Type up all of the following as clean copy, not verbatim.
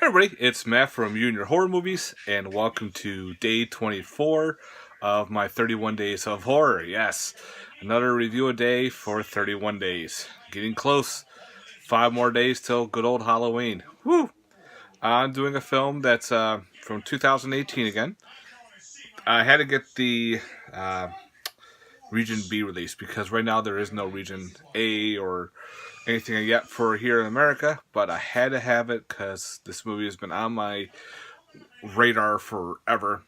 Hey everybody, it's Matt from You and Your Horror Movies, and welcome to day 24 of my 31 Days of Horror. Yes, another review a day for 31 days. Getting close. 5 more days till good old Halloween. Woo! I'm doing a film that's from 2018 again. I had to get the uh, Region B release because right now there is no Region A or anything yet for here in America, but I had to have it because this movie has been on my radar forever.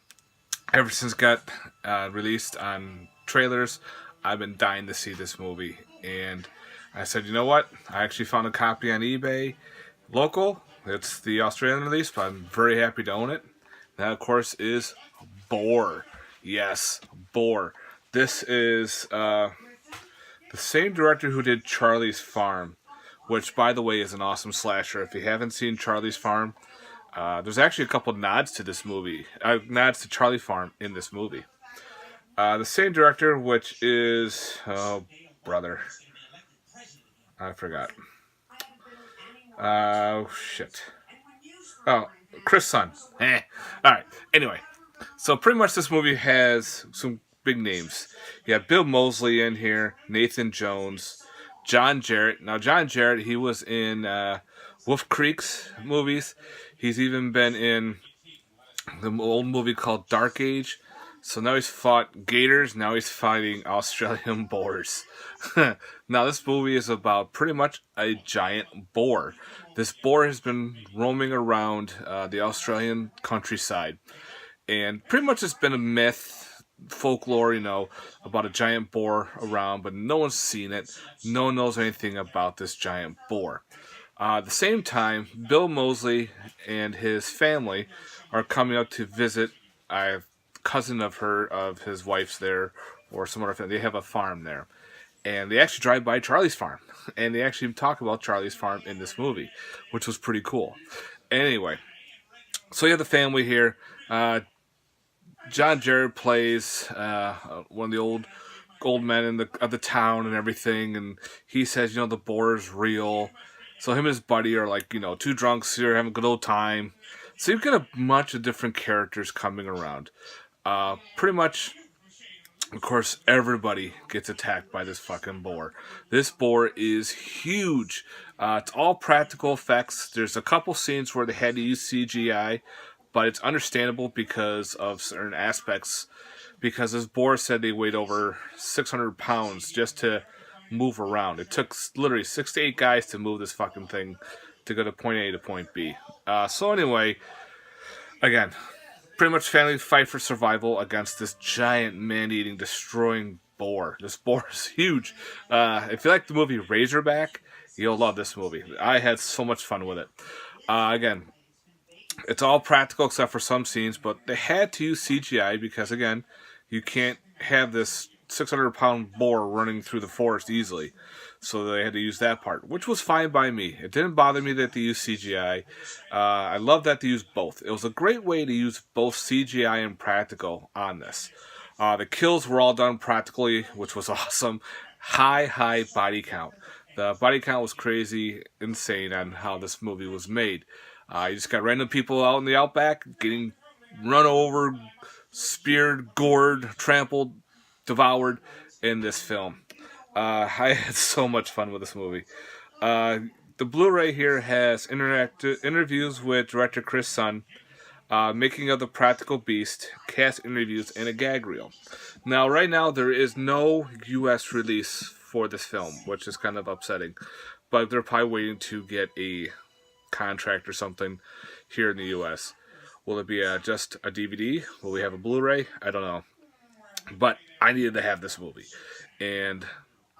Ever since it got released on trailers, I've been dying to see this movie. And I said, you know what? I actually found a copy on eBay, local. It's the Australian release, but I'm very happy to own it. That, of course, is Boar. Yes, Boar. This is the same director who did Charlie's Farm, which, by the way, is an awesome slasher. If you haven't seen Charlie's Farm, there's actually a couple nods to this movie, nods to Charlie Farm in this movie. The same director, which is, oh brother, I forgot. Shit. Oh, Chris' son. All right. Anyway, so pretty much this movie has some big names. You have Bill Moseley in here, Nathan Jones, John Jarrett. Now, John Jarrett, he was in Wolf Creek's movies. He's even been in the old movie called Dark Age. So now he's fought gators. Now he's fighting Australian boars. Now this movie is about pretty much a giant boar. This boar has been roaming around the Australian countryside. And pretty much it's been a myth, folklore, about a giant boar around. But no one's seen it. No one knows anything about this giant boar. At the same time, Bill Moseley and his family are coming up to visit a cousin of his wife's there, or some other family. They have a farm there. And they actually drive by Charlie's Farm. And they actually talk about Charlie's Farm in this movie, which was pretty cool. Anyway, so you have the family here. John Jarrett plays one of the old men of the town and everything, and he says, the boar is real. So him and his buddy are like, two drunks here having a good old time. So you've got a bunch of different characters coming around. Pretty much, of course, everybody gets attacked by this fucking boar. This boar is huge. It's all practical effects. There's a couple scenes where they had to use CGI, but it's understandable because of certain aspects. Because this boar said they weighed over 600 pounds just to move around. It took literally 6 to 8 guys to move this fucking thing to go to point A to point B. So anyway, again, pretty much family fight for survival against this giant man-eating, destroying boar. This boar is huge. If you like the movie Razorback, you'll love this movie. I had so much fun with it. Again, it's all practical except for some scenes, but they had to use CGI because, again, you can't have this 600-pound boar running through the forest easily. So they had to use that part, which was fine by me. It didn't bother me that they used CGI. I love that they used both. It was a great way to use both CGI and practical on this. The kills were all done practically, which was awesome. High body count. The body count was crazy, insane on how this movie was made. You just got random people out in the outback getting run over, speared, gored, trampled, devoured in this film. I had so much fun with this movie. The Blu-ray here has interviews with director Chris' son, making of the practical beast, cast interviews, and a gag reel. Now, right now, there is no U.S. release for this film, which is kind of upsetting. But they're probably waiting to get a contract or something here in the U.S. Will it be just a DVD? Will we have a Blu-ray? I don't know. But I needed to have this movie. And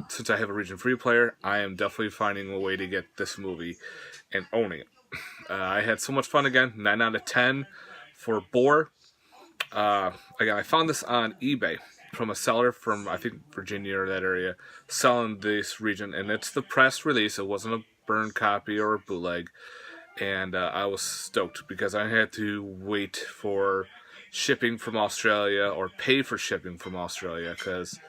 since I have a Region Free player, I am definitely finding a way to get this movie and owning it. I had so much fun again. 9 out of 10 for Boar. Again, I found this on eBay from a seller from, I think, Virginia or that area, selling this region. And it's the press release. It wasn't a burned copy or a bootleg. And I was stoked because I had to wait for shipping from Australia or pay for shipping from Australia because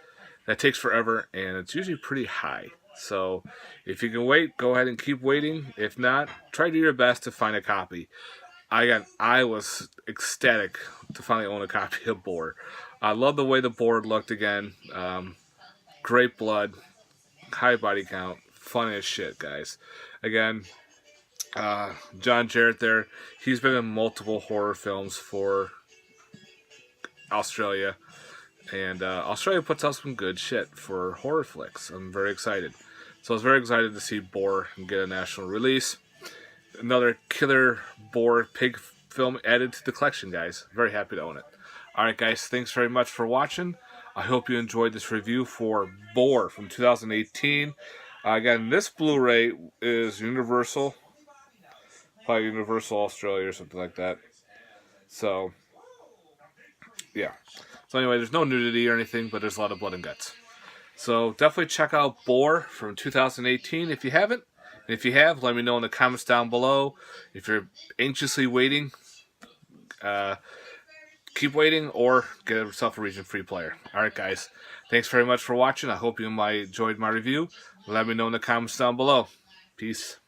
that takes forever and it's usually pretty high. So if you can wait, go ahead and keep waiting. If not, try to do your best to find a copy. I was ecstatic to finally own a copy of Boar. I love the way the board looked again. Great blood, high body count, fun as shit, guys. Again, John Jarrett there. He's been in multiple horror films for Australia. And Australia puts out some good shit for horror flicks. I'm very excited. So I was very excited to see Boar get a national release. Another killer Boar pig film added to the collection, guys. Very happy to own it. Alright, guys, thanks very much for watching. I hope you enjoyed this review for Boar from 2018. Again, this Blu-ray is Universal. Probably Universal Australia or something like that. So, yeah. So anyway, there's no nudity or anything, but there's a lot of blood and guts. So definitely check out Boar from 2018 if you haven't. And if you have, let me know in the comments down below. If you're anxiously waiting, keep waiting or get yourself a region-free player. Alright, guys. Thanks very much for watching. I hope you enjoyed my review. Let me know in the comments down below. Peace.